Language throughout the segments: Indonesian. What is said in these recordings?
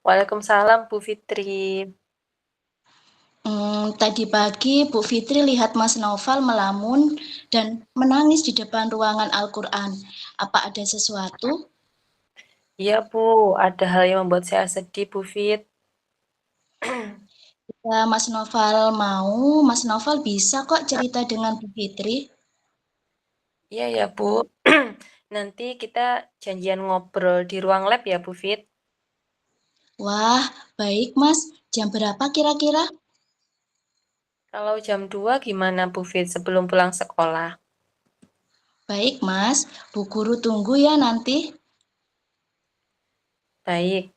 Waalaikumsalam Bu Fitri. Tadi pagi Bu Fitri lihat Mas Noval melamun dan menangis di depan ruangan Al-Quran. Apa ada sesuatu? Iya Bu, ada hal yang membuat saya sedih Bu Fit. Jika Mas Noval mau, Mas Noval bisa kok cerita dengan Bu Fitri. Iya ya Bu. Nanti kita janjian ngobrol di ruang lab ya Bu Fit. Wah, baik Mas. Jam berapa kira-kira? Kalau jam 2 gimana Bu Fit sebelum pulang sekolah? Baik Mas, Bu Guru tunggu ya nanti. Baik.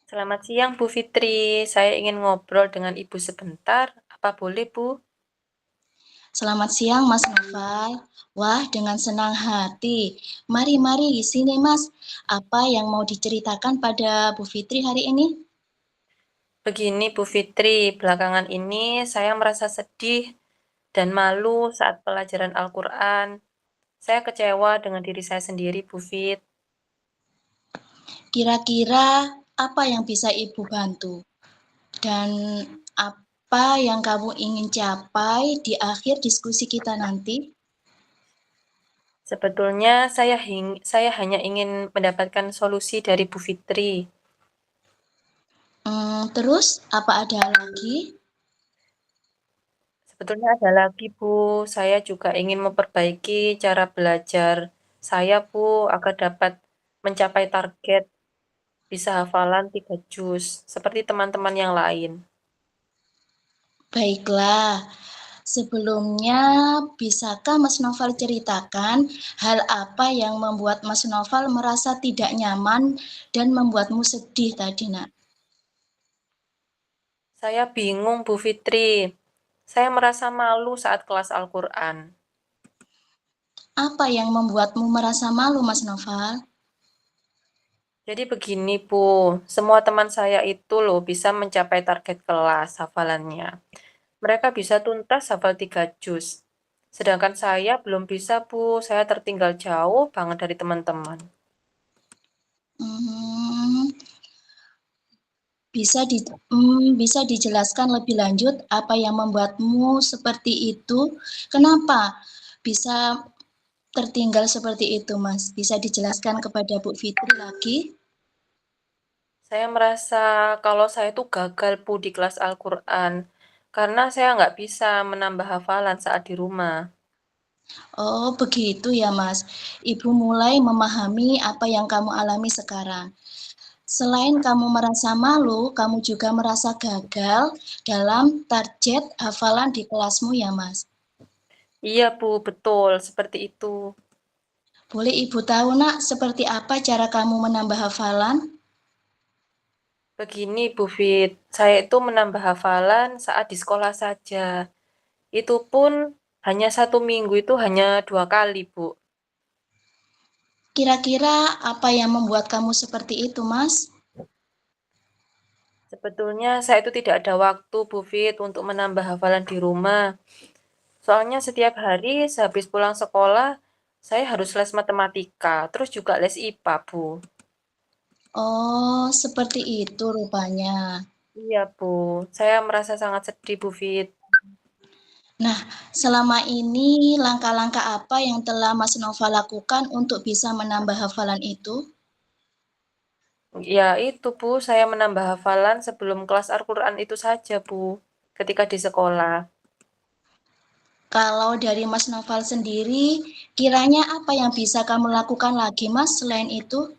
Selamat siang Bu Fitri. Saya ingin ngobrol dengan Ibu sebentar. Apa boleh Bu? Selamat siang Mas Noval. Wah, dengan senang hati. Mari sini Mas. Apa yang mau diceritakan pada Bu Fitri hari ini? Begini Bu Fitri, belakangan ini saya merasa sedih dan malu saat pelajaran Al-Quran. Saya kecewa dengan diri saya sendiri Bu Fit. Kira-kira apa yang bisa Ibu bantu? Dan apa yang kamu ingin capai di akhir diskusi kita nanti? Sebetulnya saya hanya ingin mendapatkan solusi dari Bu Fitri. Terus apa ada lagi? Sebetulnya ada lagi Bu, saya juga ingin memperbaiki cara belajar saya Bu agar dapat mencapai target bisa hafalan 3 juz seperti teman-teman yang lain. Baiklah, sebelumnya bisakah Mas Noval ceritakan hal apa yang membuat Mas Noval merasa tidak nyaman dan membuatmu sedih tadi, Nak? Saya bingung Bu Fitri. Saya merasa malu saat kelas Al-Quran. Apa yang membuatmu merasa malu, Mas Noval? Jadi begini Bu, semua teman saya itu loh bisa mencapai target kelas hafalannya. Mereka bisa tuntas hafal 3 juz. Sedangkan saya belum bisa, Bu. Saya tertinggal jauh banget dari teman-teman. Hmm, bisa dijelaskan lebih lanjut apa yang membuatmu seperti itu? Kenapa bisa tertinggal seperti itu, Mas? Bisa dijelaskan kepada Bu Fitri lagi? Saya merasa kalau saya itu gagal, Bu, di kelas Al-Quran. Karena saya nggak bisa menambah hafalan saat di rumah. Oh, begitu ya, Mas. Ibu mulai memahami apa yang kamu alami sekarang. Selain kamu merasa malu, kamu juga merasa gagal dalam target hafalan di kelasmu ya, Mas. Iya, Bu, betul. Seperti itu. Boleh Ibu tahu, Nak, seperti apa cara kamu menambah hafalan? Begini, Bu Fit. Saya itu menambah hafalan saat di sekolah saja. Itu pun hanya 1 minggu itu hanya 2 kali, Bu. Kira-kira apa yang membuat kamu seperti itu, Mas? Sebetulnya saya itu tidak ada waktu, Bu Fit, untuk menambah hafalan di rumah. Soalnya setiap hari sehabis pulang sekolah, saya harus les matematika, terus juga les IPA, Bu. Oh, seperti itu rupanya. Iya, Bu. Saya merasa sangat sedih, Bu Fit. Nah, selama ini langkah-langkah apa yang telah Mas Nova lakukan untuk bisa menambah hafalan itu? Ya, itu, Bu. Saya menambah hafalan sebelum kelas Al-Quran itu saja, Bu. Ketika di sekolah. Kalau dari Mas Noval sendiri, kiranya apa yang bisa kamu lakukan lagi, Mas, selain itu?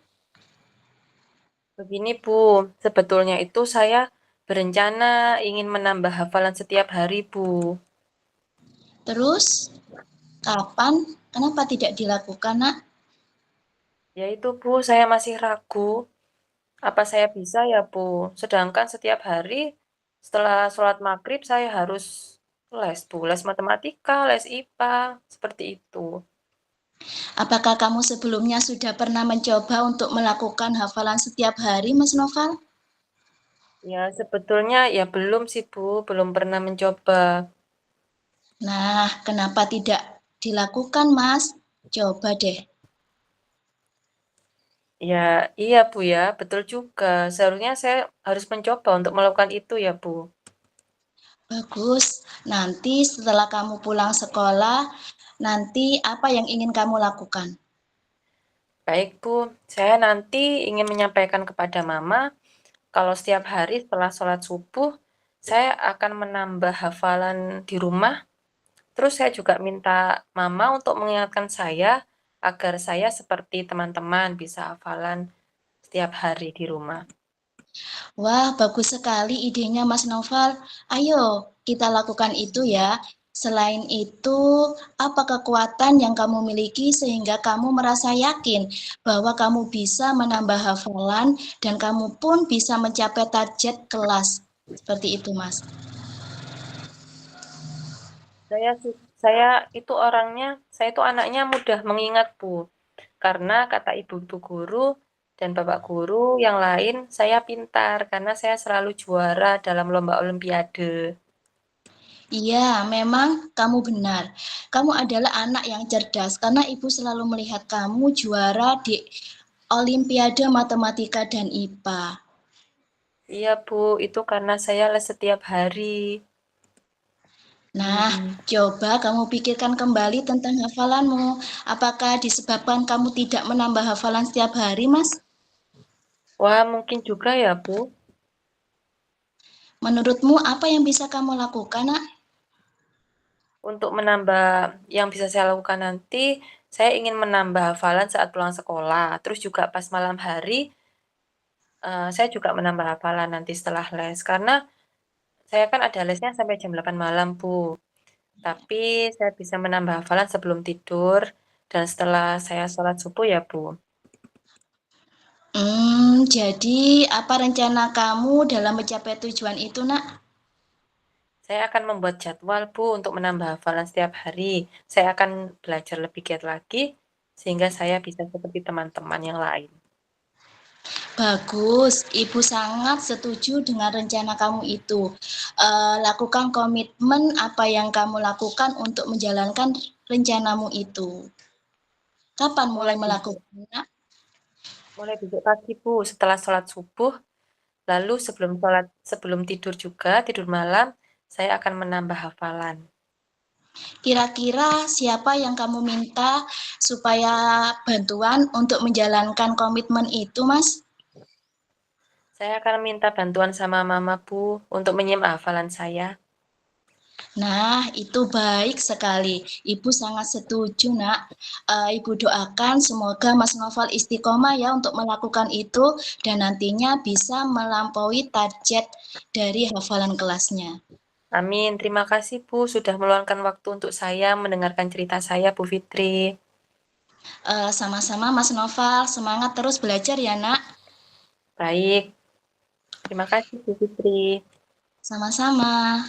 Begini, Bu. Sebetulnya itu saya berencana ingin menambah hafalan setiap hari, Bu. Terus, kapan? Kenapa tidak dilakukan, Nak? Ya itu, Bu. Saya masih ragu. Apa saya bisa ya, Bu? Sedangkan setiap hari setelah sholat maghrib saya harus les, Bu. Les matematika, les IPA, seperti itu. Apakah kamu sebelumnya sudah pernah mencoba untuk melakukan hafalan setiap hari, Mas Noval? Ya, sebetulnya ya belum sih, Bu. Belum pernah mencoba. Nah, kenapa tidak dilakukan, Mas? Coba deh. Ya, iya Bu ya, betul juga. Seharusnya saya harus mencoba untuk melakukan itu ya Bu. Bagus. Nanti setelah kamu pulang sekolah, nanti apa yang ingin kamu lakukan? Baik Bu, saya nanti ingin menyampaikan kepada Mama kalau setiap hari setelah sholat subuh, saya akan menambah hafalan di rumah. Terus saya juga minta Mama untuk mengingatkan saya agar saya seperti teman-teman bisa hafalan setiap hari di rumah. Wah, bagus sekali idenya Mas Noval. Ayo, kita lakukan itu ya. Selain itu, apa kekuatan yang kamu miliki sehingga kamu merasa yakin bahwa kamu bisa menambah hafalan dan kamu pun bisa mencapai target kelas? Seperti itu, Mas. Saya itu orangnya, saya itu anaknya mudah mengingat, Bu. Karena kata ibu-ibu guru dan bapak guru yang lain, saya pintar karena saya selalu juara dalam lomba olimpiade. Iya, memang kamu benar. Kamu adalah anak yang cerdas karena ibu selalu melihat kamu juara di Olimpiade Matematika dan IPA. Iya, Bu, itu karena saya les setiap hari. Nah, coba kamu pikirkan kembali tentang hafalanmu. Apakah disebabkan kamu tidak menambah hafalan setiap hari, Mas? Wah, mungkin juga ya, Bu. Menurutmu apa yang bisa kamu lakukan, Nak? Untuk menambah yang bisa saya lakukan nanti, saya ingin menambah hafalan saat pulang sekolah. Terus juga pas malam hari, saya juga menambah hafalan nanti setelah les. Karena saya kan ada lesnya sampai jam 8 malam, Bu. Tapi saya bisa menambah hafalan sebelum tidur dan setelah saya sholat subuh ya, Bu. Jadi apa rencana kamu dalam mencapai tujuan itu, Nak? Saya akan membuat jadwal, Bu, untuk menambah hafalan setiap hari. Saya akan belajar lebih giat lagi sehingga saya bisa seperti teman-teman yang lain. Bagus, Ibu sangat setuju dengan rencana kamu itu. Lakukan komitmen apa yang kamu lakukan untuk menjalankan rencanamu itu. Kapan mulai Mulai besok, melakukannya, Nak? mulai besok pagi, Bu, setelah sholat subuh, lalu sebelum tidur juga, tidur malam, saya akan menambah hafalan. Kira-kira siapa yang kamu minta supaya bantuan untuk menjalankan komitmen itu, Mas? Saya akan minta bantuan sama Mama, Bu, untuk menyimak hafalan saya. Nah, itu baik sekali. Ibu sangat setuju, Nak. Ibu doakan semoga Mas Noval istiqomah ya untuk melakukan itu dan nantinya bisa melampaui target dari hafalan kelasnya. Amin. Terima kasih, Bu, sudah meluangkan waktu untuk saya mendengarkan cerita saya, Bu Fitri. Sama-sama Mas Noval, semangat terus belajar ya, Nak. Baik, terima kasih, Bu Fitri. Sama-sama.